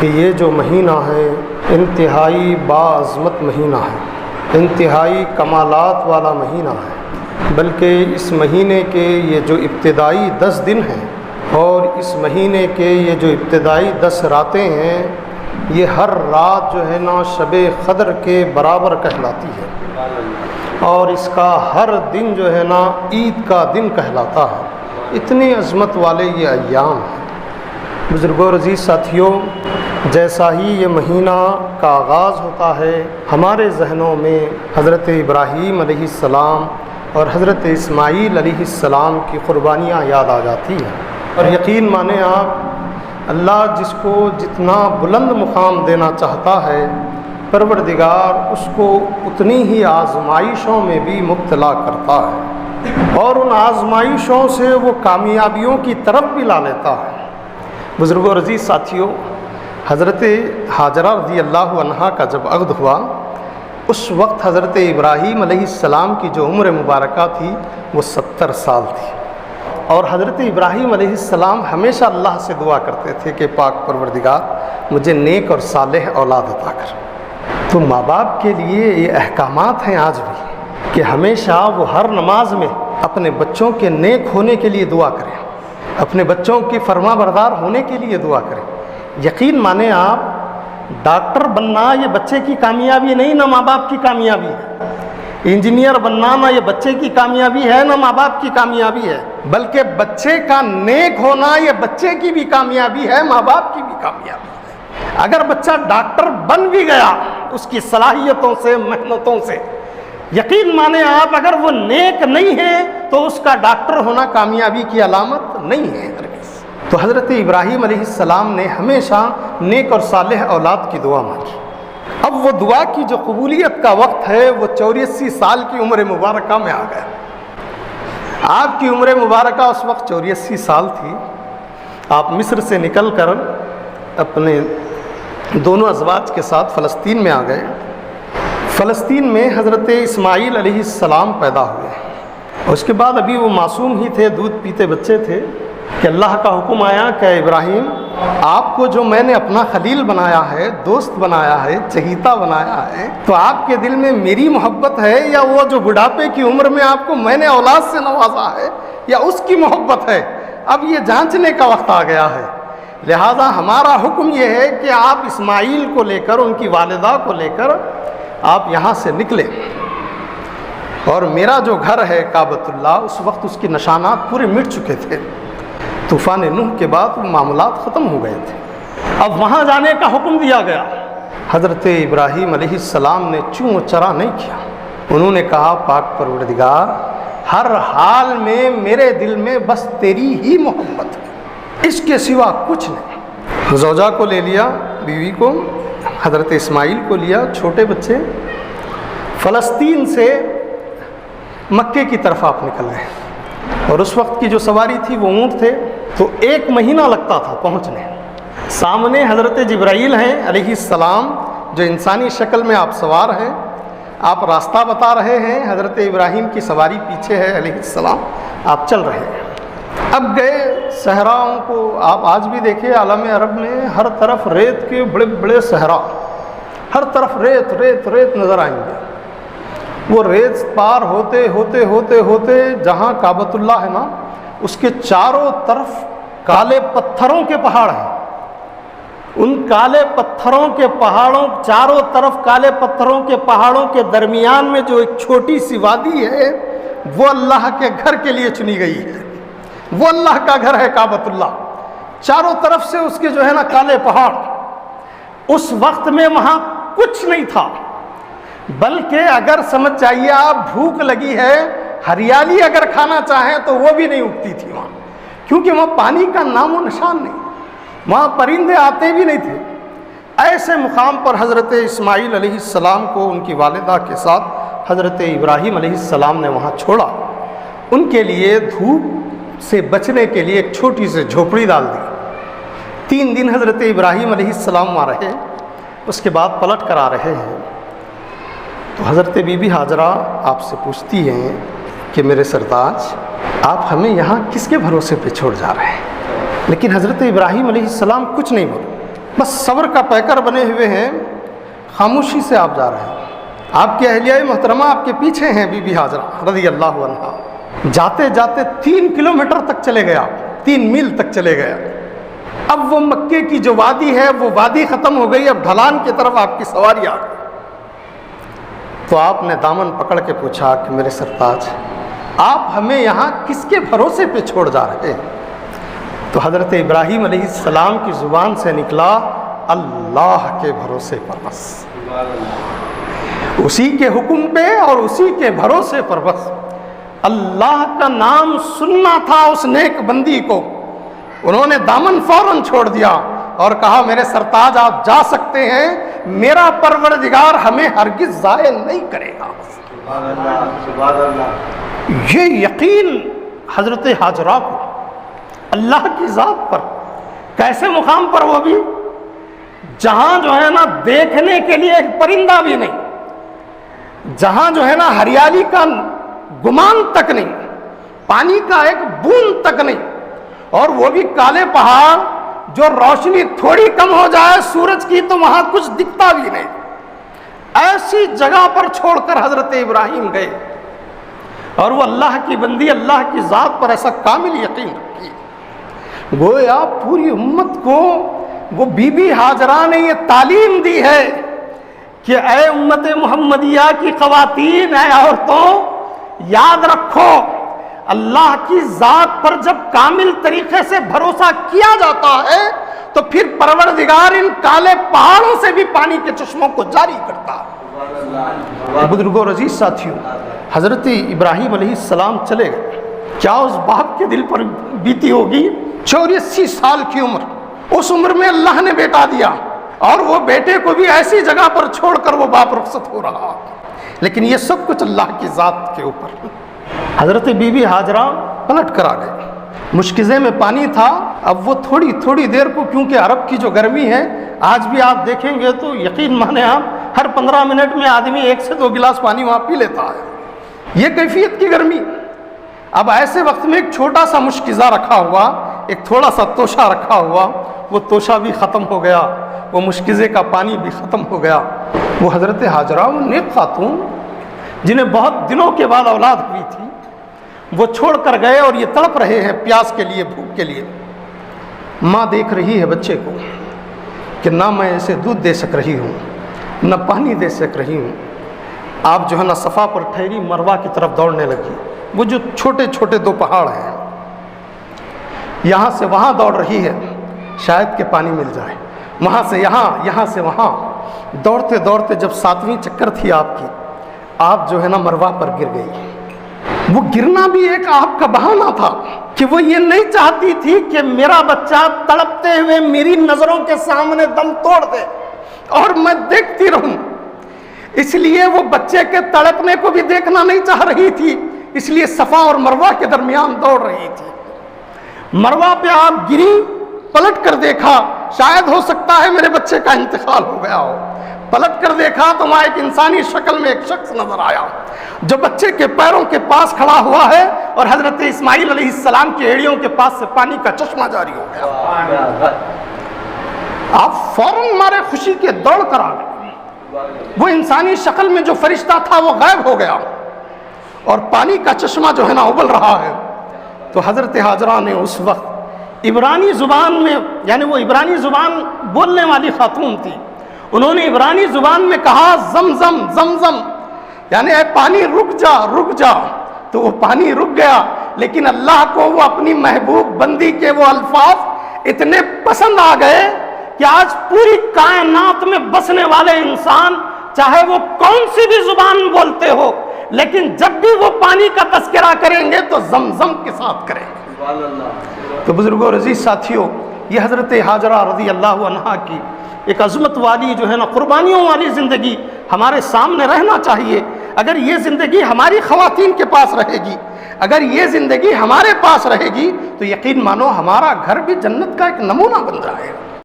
کہ یہ جو مہینہ ہے انتہائی باعظمت مہینہ ہے، انتہائی کمالات والا مہینہ ہے، بلکہ اس مہینے کے یہ جو ابتدائی 10 دن ہیں اور اس مہینے کے یہ جو ابتدائی 10 راتیں ہیں، یہ ہر رات جو ہے نا شب قدر کے برابر کہلاتی ہے، اور اس کا ہر دن جو ہے نا عید کا دن کہلاتا ہے۔ اتنی عظمت والے یہ ایام ہیں۔ بزرگوں اور عزیز ساتھیوں، جیسا ہی یہ مہینہ کا آغاز ہوتا ہے، ہمارے ذہنوں میں حضرت ابراہیم علیہ السلام اور حضرت اسماعیل علیہ السلام کی قربانیاں یاد آ جاتی ہیں، اور یقین مانیں آپ، اللہ جس کو جتنا بلند مقام دینا چاہتا ہے، پروردگار اس کو اتنی ہی آزمائشوں میں بھی مبتلا کرتا ہے، اور ان آزمائشوں سے وہ کامیابیوں کی طرف بھی لا لیتا ہے۔ بزرگوں اور عزیز ساتھیوں، حضرت ہاجرہ رضی اللہ عنہا کا جب عقد ہوا، اس وقت حضرت ابراہیم علیہ السلام کی جو عمر مبارکہ تھی وہ 70 سال تھی، اور حضرت ابراہیم علیہ السلام ہمیشہ اللہ سے دعا کرتے تھے کہ پاک پروردگار مجھے نیک اور صالح اولاد عطا کر۔ تو ماں باپ کے لیے یہ احکامات ہیں آج بھی کہ ہمیشہ وہ ہر نماز میں اپنے بچوں کے نیک ہونے کے لیے دعا کریں، اپنے بچوں کی فرما بردار ہونے کے لیے دعا کریں۔ یقین مانیں آپ، ڈاکٹر بننا یہ بچے کی کامیابی نہیں، نہ ماں باپ کی کامیابی ہے۔ انجینئر بننا نہ یہ بچے کی کامیابی ہے، نہ ماں باپ کی کامیابی ہے، بلکہ بچے کا نیک ہونا یہ بچے کی بھی کامیابی ہے، ماں باپ کی بھی کامیابی ہے۔ اگر بچہ ڈاکٹر بن بھی گیا اس کی صلاحیتوں سے، محنتوں سے، یقین مانیں آپ، اگر وہ نیک نہیں ہے تو اس کا ڈاکٹر ہونا کامیابی کی علامت نہیں ہے ہرگز۔ تو حضرت ابراہیم علیہ السلام نے ہمیشہ نیک اور صالح اولاد کی دعا مانگی۔ اب وہ دعا کی جو قبولیت کا وقت ہے وہ 84 سال کی عمر مبارکہ میں آ گیا۔ آپ کی عمر مبارکہ اس وقت 84 سال تھی۔ آپ مصر سے نکل کر اپنے دونوں ازواج کے ساتھ فلسطین میں آ گئے۔ فلسطین میں حضرت اسماعیل علیہ السلام پیدا ہوئے، اور اس کے بعد ابھی وہ معصوم ہی تھے، دودھ پیتے بچے تھے، کہ اللہ کا حکم آیا کہ ابراہیم، آپ کو جو میں نے اپنا خلیل بنایا ہے، دوست بنایا ہے، چہیتا بنایا ہے، تو آپ کے دل میں میری محبت ہے، یا وہ جو بڑھاپے کی عمر میں آپ کو میں نے اولاد سے نوازا ہے، یا اس کی محبت ہے؟ اب یہ جانچنے کا وقت آ گیا ہے۔ لہذا ہمارا حکم یہ ہے کہ آپ اسماعیل کو لے کر، ان کی والدہ کو لے کر آپ یہاں سے نکلیں، اور میرا جو گھر ہے کعبۃ اللہ، اس وقت اس کے نشانات پورے مٹ چکے تھے۔ طوفان نوح کے بعد وہ معاملات ختم ہو گئے تھے، اب وہاں جانے کا حکم دیا گیا۔ حضرت ابراہیم علیہ السلام نے چوں چرا نہیں کیا، انہوں نے کہا پاک پروردگار، ہر حال میں میرے دل میں بس تیری ہی محبت ہے، اس کے سوا کچھ نہیں۔ زوجہ کو لے لیا، بیوی کو، حضرت اسماعیل کو لیا، چھوٹے بچے، فلسطین سے مکے کی طرف آپ نکل گئے، اور اس وقت کی جو سواری تھی وہ اونٹ تھے، تو 1 مہینہ لگتا تھا پہنچنے۔ سامنے حضرت جبرائیل ہیں علیہ السلام، جو انسانی شکل میں آپ سوار ہیں، آپ راستہ بتا رہے ہیں، حضرت ابراہیم کی سواری پیچھے ہے علیہ السلام، آپ چل رہے ہیں۔ اب گئے صحراؤں کو، آپ آج بھی دیکھیں عالم عرب میں ہر طرف ریت کے بڑے بڑے صحرا، ہر طرف ریت ریت ریت نظر آئیں گے۔ وہ ریت پار ہوتے ہوتے ہوتے ہوتے جہاں کعبۃ اللہ ہے نا، اس کے چاروں طرف کالے پتھروں کے پہاڑ ہیں۔ ان کالے پتھروں کے پہاڑوں، چاروں طرف کالے پتھروں کے پہاڑوں کے درمیان میں جو ایک چھوٹی سی وادی ہے، وہ اللہ کے گھر کے لیے چنی گئی ہے، وہ اللہ کا گھر ہے کعبۃ اللہ۔ چاروں طرف سے اس کے جو ہے نا کالے پہاڑ۔ اس وقت میں وہاں کچھ نہیں تھا، بلکہ اگر سمجھ جائیے آپ، بھوک لگی ہے، ہریالی اگر کھانا چاہیں تو وہ بھی نہیں اگتی تھی وہاں، کیونکہ وہاں پانی کا نام و نشان نہیں، وہاں پرندے آتے بھی نہیں تھے۔ ایسے مقام پر حضرت اسماعیل علیہ السلام کو ان کی والدہ کے ساتھ حضرت ابراہیم علیہ السلام نے وہاں چھوڑا۔ ان کے لیے دھوپ سے بچنے کے لیے ایک چھوٹی سی جھوپڑی ڈال دی۔ 3 دن حضرت ابراہیم علیہ السلام وہاں رہے، اس کے بعد پلٹ کر آ رہے ہیں، تو حضرت بی بی ہاجرہ آپ سے پوچھتی ہیں کہ میرے سرتاج، آپ ہمیں یہاں کس کے بھروسے پہ چھوڑ جا رہے ہیں؟ لیکن حضرت ابراہیم علیہ السلام کچھ نہیں بولے، بس صبر کا پیکر بنے ہوئے ہیں، خاموشی سے آپ جا رہے ہیں۔ آپ کی اہلیہ محترمہ آپ کے پیچھے ہیں، بی بی حاجرہ رضی اللہ عنہا۔ جاتے جاتے 3 کلومیٹر تک چلے گئے آپ، 3 میل تک چلے گئے۔ اب وہ مکے کی جو وادی ہے وہ وادی ختم ہو گئی، اب ڈھلان کی طرف آپ کی سواری آ گئی۔ تو آپ نے دامن پکڑ کے پوچھا کہ میرے سرتاج، آپ ہمیں یہاں کس کے بھروسے پہ چھوڑ جا رہے ہیں؟ تو حضرت ابراہیم علیہ السلام کی زبان سے نکلا، اللہ کے بھروسے پر بس، اسی کے حکم پہ اور اسی کے بھروسے پر بس۔ اللہ کا نام سننا تھا اس نیک بندی کو، انہوں نے دامن فوراً چھوڑ دیا اور کہا میرے سرتاج آپ جا سکتے ہیں، میرا پروردگار ہمیں ہرگز ضائع نہیں کرے گا۔ سبحان اللہ۔ یہ یقین حضرت حاجرہ کو اللہ کی ذات پر، کیسے مقام پر، وہ بھی جہاں جو ہے نا دیکھنے کے لیے ایک پرندہ بھی نہیں، جہاں جو ہے نا ہریالی کا گمان تک نہیں، پانی کا ایک بوند تک نہیں، اور وہ بھی کالے پہاڑ، جو روشنی تھوڑی کم ہو جائے سورج کی تو وہاں کچھ دکھتا بھی نہیں۔ ایسی جگہ پر چھوڑ کر حضرت ابراہیم گئے، اور وہ اللہ کی بندی اللہ کی ذات پر ایسا کامل یقین رکھی، گویا پوری امت کو وہ بی بی حاجرہ نے یہ تعلیم دی ہے کہ اے امت محمدیہ کی خواتین، اے عورتوں، یاد رکھو اللہ کی ذات پر جب کامل طریقے سے بھروسہ کیا جاتا ہے تو پھر پروردگار ان کالے پہاڑوں سے بھی پانی کے چشموں کو جاری کرتا ہے۔ بزرگوں اور عزیز ساتھیوں، حضرت ابراہیم علیہ السلام چلے گئے، کیا اس باپ کے دل پر بیتی ہوگی؟ 84 سال کی عمر، اس عمر میں اللہ نے بیٹا دیا، اور وہ بیٹے کو بھی ایسی جگہ پر چھوڑ کر وہ باپ رخصت ہو رہا، لیکن یہ سب کچھ اللہ کی ذات کے اوپر۔ حضرت بی بی حاجرہ پلٹ کر آ گئے، مشکزے میں پانی تھا، اب وہ تھوڑی تھوڑی دیر کو، کیونکہ عرب کی جو گرمی ہے آج بھی آپ دیکھیں گے تو یقین مانیں آپ، ہر 15 منٹ میں آدمی 1 سے 2 گلاس پانی وہاں پی لیتا ہے، یہ کیفیت کی گرمی۔ اب ایسے وقت میں ایک چھوٹا سا مشکزہ رکھا ہوا، ایک تھوڑا سا توشہ رکھا ہوا، وہ توشہ بھی ختم ہو گیا، وہ مشکزے کا پانی بھی ختم ہو گیا۔ وہ حضرت حاجرہ، وہ نیک خاتون جنہیں بہت دنوں کے بعد اولاد ہوئی تھی، وہ چھوڑ کر گئے اور یہ تڑپ رہے ہیں پیاس کے لیے، بھوک کے لیے۔ ماں دیکھ رہی ہے بچے کو کہ نہ میں اسے دودھ دے سک رہی ہوں، نہ پانی دے سک رہی ہوں۔ آپ جو ہے نا صفا پر ٹھہری، مروہ کی طرف دوڑنے لگی، وہ جو چھوٹے چھوٹے 2 پہاڑ ہیں، یہاں سے وہاں دوڑ رہی ہے، شاید کہ پانی مل جائے، وہاں سے یہاں، یہاں سے وہاں، دوڑتے دوڑتے جب 7ویں چکر تھی آپ کی، آپ جو ہے نا مروہ پر گر گئی۔ وہ گرنا بھی ایک آپ کا بہانہ تھا کہ وہ یہ نہیں چاہتی تھی کہ میرا بچہ تڑپتے ہوئے میری نظروں کے سامنے دم توڑ دے اور میں دیکھتی رہوں، اس لیے وہ بچے کے تڑپنے کو بھی دیکھنا نہیں چاہ رہی تھی، اس لیے صفا اور مروہ کے درمیان دوڑ رہی تھی۔ مروہ پہ آپ گری، پلٹ کر دیکھا، شاید ہو سکتا ہے میرے بچے کا انتقال ہو گیا ہو، پلٹ کر دیکھا تو وہاں ایک انسانی شکل میں ایک شخص نظر آیا جو بچے کے پیروں کے پاس کھڑا ہوا ہے، اور حضرت اسماعیل علیہ السلام کی ایڑیوں کے پاس سے پانی کا چشمہ جاری ہو گیا۔ آپ فوراً مارے خوشی کے دوڑ کر آ گئے، وہ انسانی شکل میں جو فرشتہ تھا وہ غائب ہو گیا، اور پانی کا چشمہ جو ہے نا ابل رہا ہے۔ تو حضرت حاجرہ نے اس وقت عبرانی زبان میں، یعنی وہ عبرانی زبان بولنے والی خاتون تھی، انہوں نے عبرانی زبان میں کہا زمزم زمزم، یعنی اے پانی رک جا رک جا، تو وہ پانی رک گیا۔ لیکن اللہ کو وہ اپنی محبوب بندی کے وہ الفاظ اتنے پسند آ گئے کہ آج پوری کائنات میں بسنے والے انسان، چاہے وہ کون سی بھی زبان بولتے ہو، لیکن جب بھی وہ پانی کا تذکرہ کریں گے تو زمزم کے ساتھ کریں گے۔ تو بزرگوں اور عزیز ساتھیوں، یہ حضرت حاجرہ رضی اللہ عنہا کی ایک عظمت والی جو ہے نا قربانیوں والی زندگی ہمارے سامنے رہنا چاہیے۔ اگر یہ زندگی ہماری خواتین کے پاس رہے گی، اگر یہ زندگی ہمارے پاس رہے گی، تو یقین مانو ہمارا گھر بھی جنت کا ایک نمونہ بن جائے گا۔